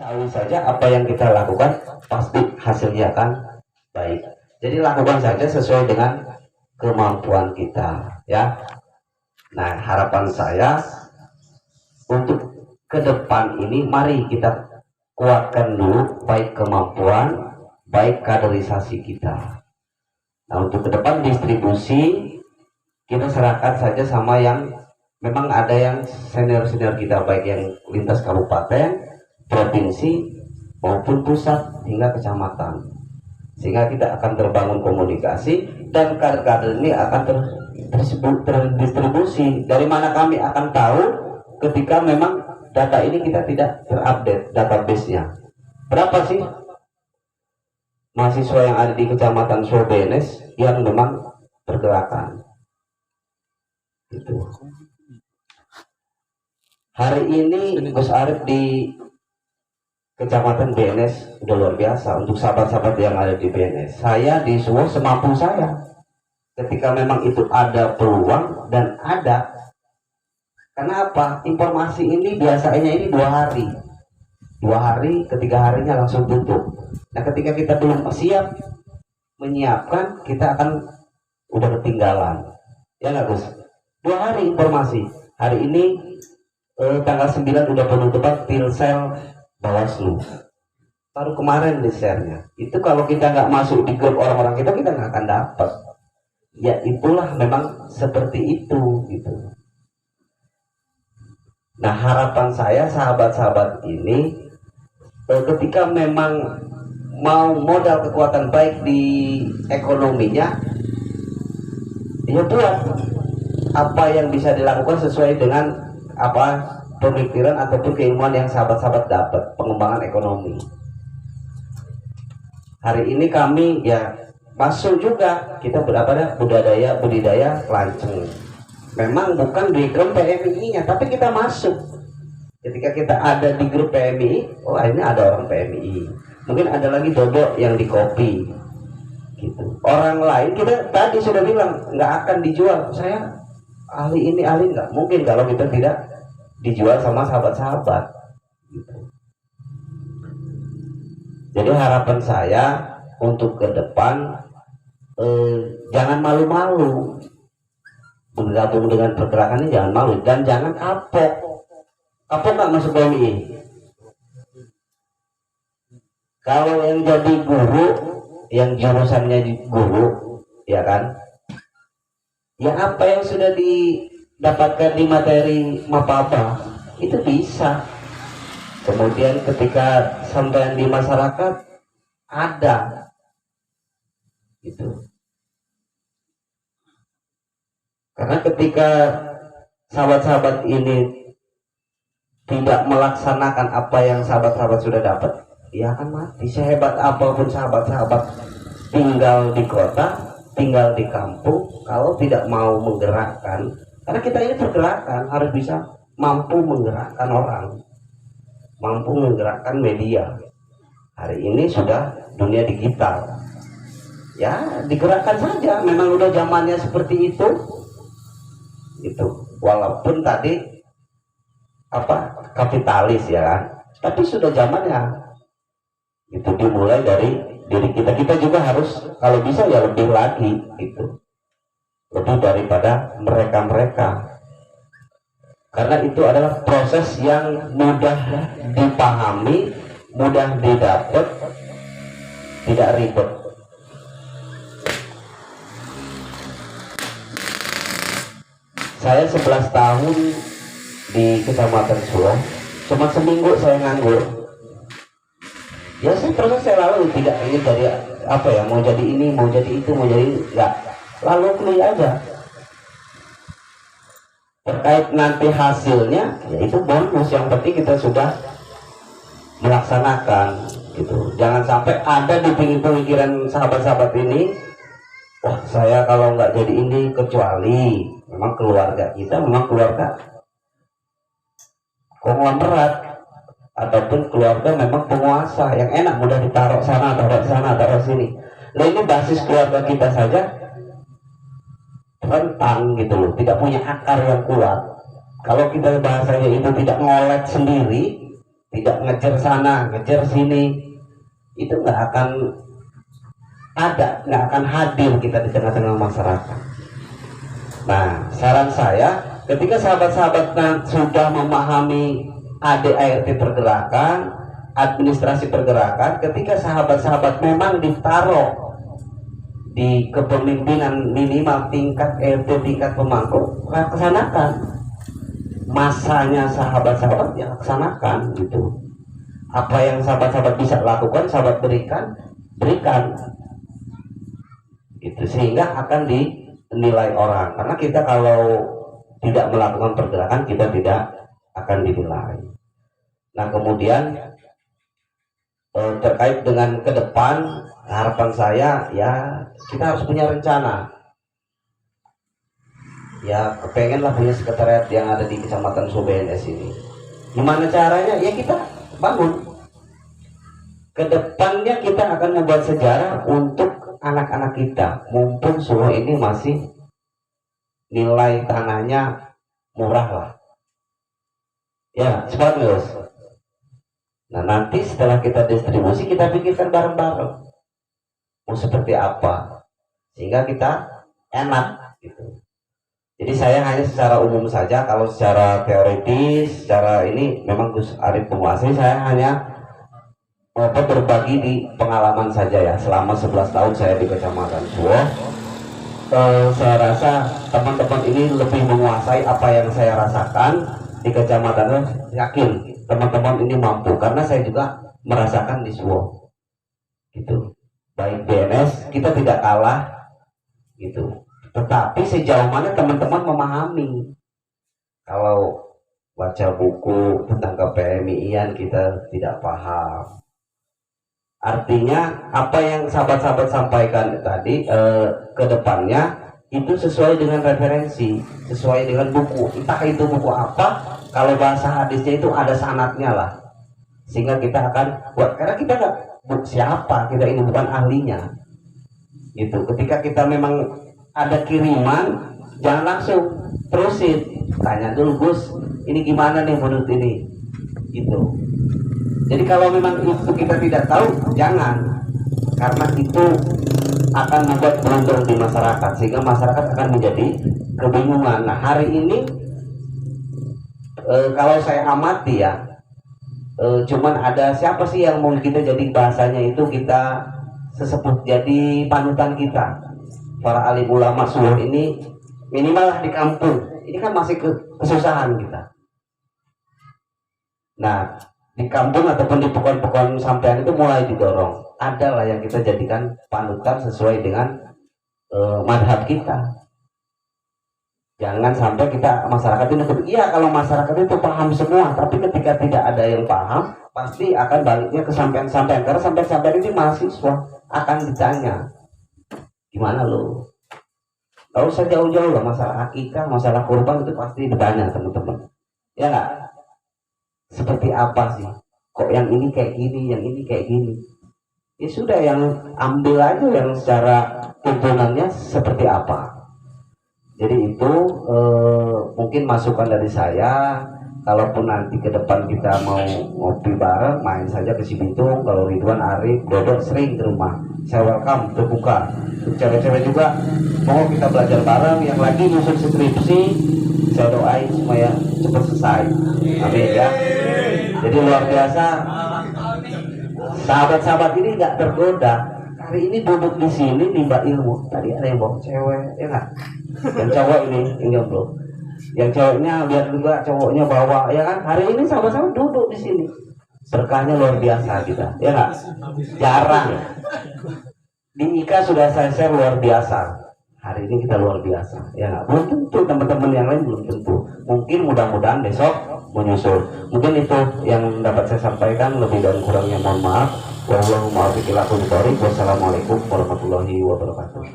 tahu saja apa yang kita lakukan pasti hasilnya akan baik. Jadi lakukan saja sesuai dengan kemampuan kita, ya. Nah, harapan saya untuk ke depan ini, mari kita kuatkan dulu baik kemampuan, baik kaderisasi kita. Nah, untuk ke depan distribusi kita serahkan saja sama yang memang ada yang senior-senior kita, baik yang lintas kabupaten, provinsi maupun pusat hingga kecamatan, sehingga kita akan terbangun komunikasi dan kader-kader ini akan terdistribusi. Dari mana kami akan tahu ketika memang data ini kita tidak terupdate database-nya. Berapa sih mahasiswa yang ada di kecamatan Sobenes yang memang pergerakan? Itu. Hari ini Gus Arif di Kecamatan BNS udah luar biasa. Untuk sahabat-sahabat yang ada di BNS, saya di Suwo semampu saya. Ketika memang itu ada peluang dan ada. Kenapa? Informasi ini biasanya ini 2 hari. 2 hari, ketiga harinya langsung tutup. Nah, ketika kita belum siap menyiapkan, kita akan udah ketinggalan. Ya nggak, Gus? 2 hari informasi. Hari ini tanggal 9 udah penutupan Pilsel Bawaslu. Baru kemarin di share-nya. Itu kalau kita nggak masuk di grup orang-orang kita nggak akan dapat. Ya itulah memang seperti itu gitu. Nah, harapan saya sahabat-sahabat ini ketika memang mau modal kekuatan baik di ekonominya, ya buat apa yang bisa dilakukan sesuai dengan apa pemikiran ataupun keilmuan yang sahabat-sahabat dapat, pengembangan ekonomi. Hari ini kami ya masuk juga, kita berapa budidaya lanceng. Memang bukan di grup PMI-nya, tapi kita masuk. Ketika kita ada di grup PMI, oh ini ada orang PMI. Mungkin ada lagi Dodo yang di kopi. Gitu. Orang lain kita tadi sudah bilang nggak akan dijual. Saya ahli ini ahli nggak mungkin kalau kita tidak dijual sama sahabat-sahabat gitu. Jadi harapan saya untuk ke depan jangan malu-malu bergabung dengan pergerakan ini, jangan malu dan jangan kapok nggak masuk PMI. Kalau yang jadi guru, yang jurusannya guru, ya kan, ya apa yang sudah didapatkan di materi mapapa itu bisa kemudian ketika sampai di masyarakat ada gitu. Karena ketika sahabat-sahabat ini tidak melaksanakan apa yang sahabat-sahabat sudah dapat, ya akan mati. Sehebat apapun sahabat-sahabat tinggal di kota, tinggal di kampung, kalau tidak mau menggerakkan, karena kita ini pergerakan harus bisa mampu menggerakkan orang, mampu menggerakkan media. Hari ini sudah dunia digital, ya digerakkan saja. Memang udah zamannya seperti itu. Walaupun tadi apa kapitalis ya kan, tapi sudah zamannya. Itu dimulai dari diri kita. Kita juga harus kalau bisa ya lebih lagi gitu, lebih daripada mereka. Karena itu adalah proses yang mudah dipahami, mudah didapat, tidak ribet. Saya 11 tahun di Kecamatan Suwo, cuma seminggu saya nganggur. Ya proses saya lalu tidak ingin dari apa ya, mau jadi ini, mau jadi itu, mau jadi enggak. Lalu kuliah aja. Terkait nanti hasilnya, ya itu bonus. Yang penting kita sudah melaksanakan gitu. Jangan sampai ada di pemikiran sahabat-sahabat ini, wah saya kalau nggak jadi ini, kecuali memang keluarga kita memang keluarga konglomerat ataupun keluarga memang penguasa yang enak, mudah ditaruh sana, taruh sini. Nah ini basis keluarga kita saja rentang gitu loh, tidak punya akar yang kuat. Kalau kita bahasanya itu tidak ngolek sendiri, tidak ngejar sana, ngejar sini, itu nggak akan ada, nggak akan hadir kita di tengah-tengah masyarakat. Nah, saran saya, ketika sahabat-sahabat sudah memahami ADART pergerakan, administrasi pergerakan, ketika sahabat-sahabat memang ditaruh di kepemimpinan minimal tingkat RT, tingkat pemangku, laksanakan. Masanya sahabat-sahabat yang laksanakan gitu. Apa yang sahabat-sahabat bisa lakukan, sahabat berikan gitu, sehingga akan dinilai orang. Karena kita kalau tidak melakukan pergerakan, kita tidak akan dinilai. Nah, kemudian terkait dengan ke depan, harapan saya ya kita harus punya rencana. Ya kepengenlah punya sekretariat yang ada di Kecamatan SUBNS ini. Gimana caranya? Ya kita bangun. Kedepannya kita akan membuat sejarah untuk anak-anak kita, mumpung Suwo ini masih nilai tanahnya murah lah. Ya, seperti itu. Nah, nanti setelah kita distribusi, kita pikirkan bareng-bareng mau seperti apa, sehingga kita enak gitu. Jadi saya hanya secara umum saja, kalau secara teoritis, secara ini memang Gus Arief menguasai, saya hanya berbagi di pengalaman saja ya. Selama 11 tahun saya di Kecamatan Suwo, saya rasa teman-teman ini lebih menguasai apa yang saya rasakan di Kecamatan. Yakin teman-teman ini mampu, karena saya juga merasakan di Suwo gitu. Baik BNS, kita tidak kalah gitu, tetapi sejauh mana teman-teman memahami. Kalau baca buku tentang KPMI-an kita tidak paham. Artinya apa yang sahabat-sahabat sampaikan tadi, ke depannya itu sesuai dengan referensi, sesuai dengan buku, entah itu buku apa. Kalau bahasa hadisnya itu ada sanadnya lah, sehingga kita akan buat, karena kita nggak siapa, kita ini bukan ahlinya gitu. Ketika kita memang ada kiriman, jangan langsung terusin, tanya dulu, Gus ini gimana nih menurut ini gitu. Jadi kalau memang itu kita tidak tahu, jangan, karena itu akan membuat blunder di masyarakat, sehingga masyarakat akan menjadi kebingungan. Nah, hari ini kalau saya amati ya, cuman ada siapa sih yang mau kita jadi, bahasanya itu kita sesepuh jadi panutan kita. Para alim ulama Suwo ini minimal di kampung ini kan masih kesusahan kita. Nah, di kampung ataupun di pokon-pokon sampean itu mulai didorong, adalah yang kita jadikan panutan sesuai dengan madhab kita. Jangan sampai kita masyarakat ini, iya kalau masyarakat itu paham semua, tapi ketika tidak ada yang paham, pasti akan baliknya ke sampean-sampean, karena sampean-sampean ini mahasiswa akan ditanya, gimana lo? Gak usah jauh-jauh lah, masalah akikah, masalah kurban itu pasti ditanya teman-teman, ya nggak? Seperti apa sih? Kok yang ini kayak gini, yang ini kayak gini? Ya sudah, yang ambil aja yang secara tuntunannya seperti apa. Jadi itu mungkin masukan dari saya. Kalaupun nanti ke depan kita mau ngopi bareng, main saja ke Cibitung. Kalau Ridwan, Arief, Dodo sering ke rumah, saya welcome, terbuka. Untuk cewek-cewek juga, mau kita belajar bareng. Yang lagi nyusun skripsi, saya doain supaya cepat selesai. Amin ya. Jadi luar biasa, sahabat-sahabat ini nggak tergoda. Hari ini duduk di sini nimba ilmu. Tadi ada yang bawa cewek, ya nggak? Yang cowok ini jomblo. Yang cowoknya lihat juga cowoknya bawa, ya kan? Hari ini sahabat-sahabat duduk di sini. Berkahnya luar biasa kita, ya nggak? Jarang. Di IKA sudah saya share luar biasa. Hari ini kita luar biasa, ya nggak? Belum tentu teman-teman yang lain, belum tentu. Mungkin mudah-mudahan besok menyusul. Mungkin itu yang dapat saya sampaikan. Lebih dan kurangnya mohon maaf. Wassalamualaikum warahmatullahi wabarakatuh.